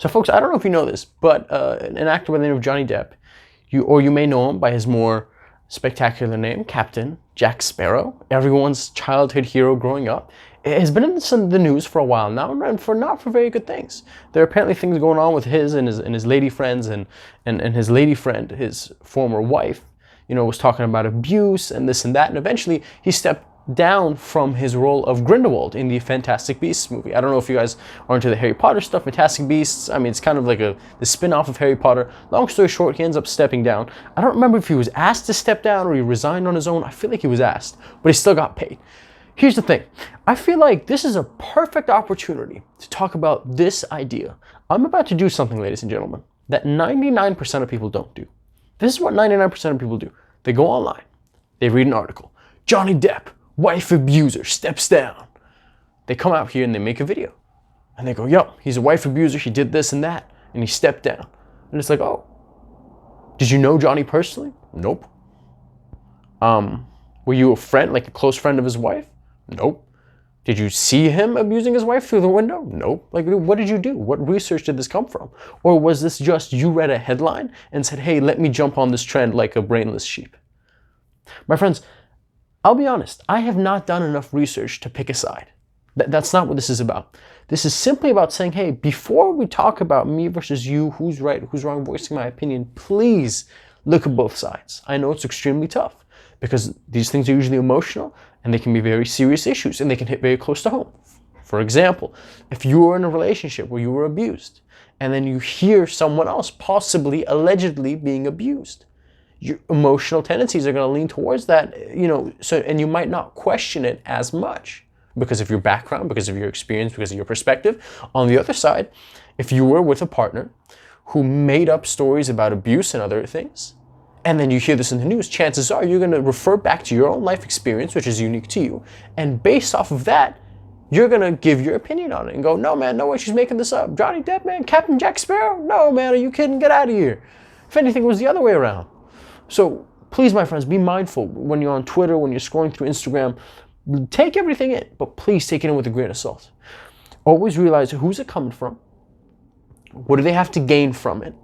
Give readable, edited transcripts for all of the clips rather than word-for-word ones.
So folks, I don't know if you know this, but an actor by the name of Johnny Depp, you may know him by his more spectacular name, Captain Jack Sparrow, everyone's childhood hero growing up, has been in the news for a while now, and not for very good things. There are apparently things going on with his lady friends and his lady friend, his former wife, was talking about abuse and this and that, and eventually he stepped down from his role of Grindelwald in the Fantastic Beasts movie. I don't know if you guys are into the Harry Potter stuff. Fantastic Beasts, I mean, it's kind of like the spin-off of Harry Potter. Long story short, he ends up stepping down. I don't remember if he was asked to step down or he resigned on his own. I feel like he was asked, but he still got paid. Here's the thing. I feel like this is a perfect opportunity to talk about this idea. I'm about to do something, ladies and gentlemen, that 99% of people don't do. This is what 99% of people do. They go online. They read an article. Johnny Depp, wife abuser, steps down. They come out here and they make a video. And they go, yo, he's a wife abuser. He did this and that. And he stepped down. And it's like, oh, did you know Johnny personally? Nope. Were you a friend, like a close friend of his wife? Nope. Did you see him abusing his wife through the window? Nope. Like, what did you do? What research did this come from? Or was this just you read a headline and said, hey, let me jump on this trend like a brainless sheep? My friends, I'll be honest, I have not done enough research to pick a side. That's not what this is about. This is simply about saying, hey, before we talk about me versus you, who's right, who's wrong, voicing my opinion, please look at both sides. I know it's extremely tough because these things are usually emotional and they can be very serious issues and they can hit very close to home. For example, if you were in a relationship where you were abused and then you hear someone else possibly, allegedly being abused, your emotional tendencies are going to lean towards that, and you might not question it as much because of your background, because of your experience, because of your perspective. On the other side, if you were with a partner who made up stories about abuse and other things, and then you hear this in the news, chances are you're going to refer back to your own life experience, which is unique to you. And based off of that, you're going to give your opinion on it and go, no, man, no way, she's making this up. Johnny Depp, man, Captain Jack Sparrow? No, man, are you kidding? Get out of here. If anything, it was the other way around. So please, my friends, be mindful when you're on Twitter, when you're scrolling through Instagram. Take everything in, but please take it in with a grain of salt. Always realize who's it coming from? What do they have to gain from it?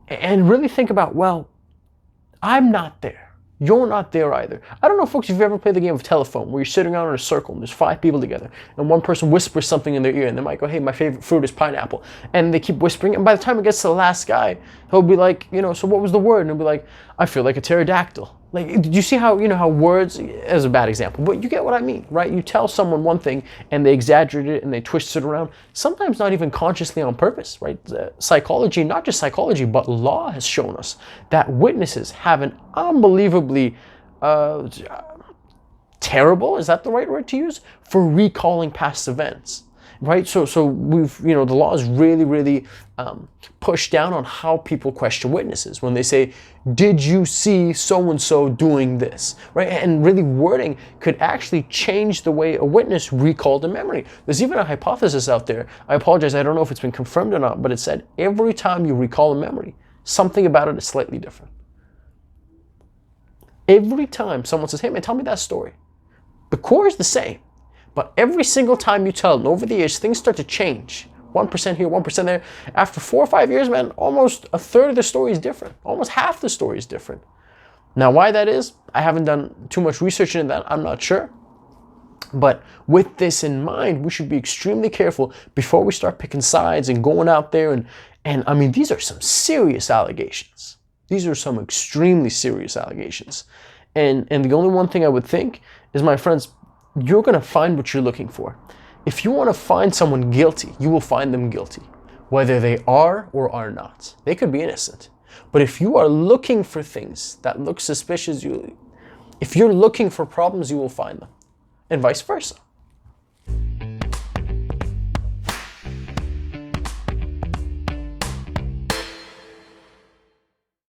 And really think about, well, I'm not there. You're not there either. I don't know, folks, if you've ever played the game of telephone where you're sitting around in a circle and there's 5 people together and one person whispers something in their ear and they might go, hey, my favorite fruit is pineapple. And they keep whispering. And by the time it gets to the last guy, he'll be like, so what was the word? And he'll be like, I feel like a pterodactyl. Like, did you see how, how words, as a bad example, but you get what I mean, right? You tell someone one thing and they exaggerate it and they twist it around, sometimes not even consciously on purpose, right? Psychology, not just psychology, but law has shown us that witnesses have an unbelievably terrible, is that the right word to use? For recalling past events. Right, so we've, the law is really pushed down on how people question witnesses when they say, did you see so-and-so doing this, right? And really wording could actually change the way a witness recalled a memory. There's even a hypothesis out there, I apologize, I don't know if it's been confirmed or not, but it said every time you recall a memory, something about it is slightly different. Every time someone says, hey man, tell me that story, the core is the same. But every single time you tell it, and over the years, things start to change. 1% here, 1% there. After 4 or 5 years, man, almost a third of the story is different. Almost half the story is different. Now, why that is, I haven't done too much research into that. I'm not sure. But with this in mind, we should be extremely careful before we start picking sides and going out there. And I mean, these are some serious allegations. These are some extremely serious allegations. And the only one thing I would think is, my friends, you're going to find what you're looking for. If you want to find someone guilty, you will find them guilty, whether they are or are not. They could be innocent. But if you are looking for things that look suspicious, if you're looking for problems, you will find them, and vice versa.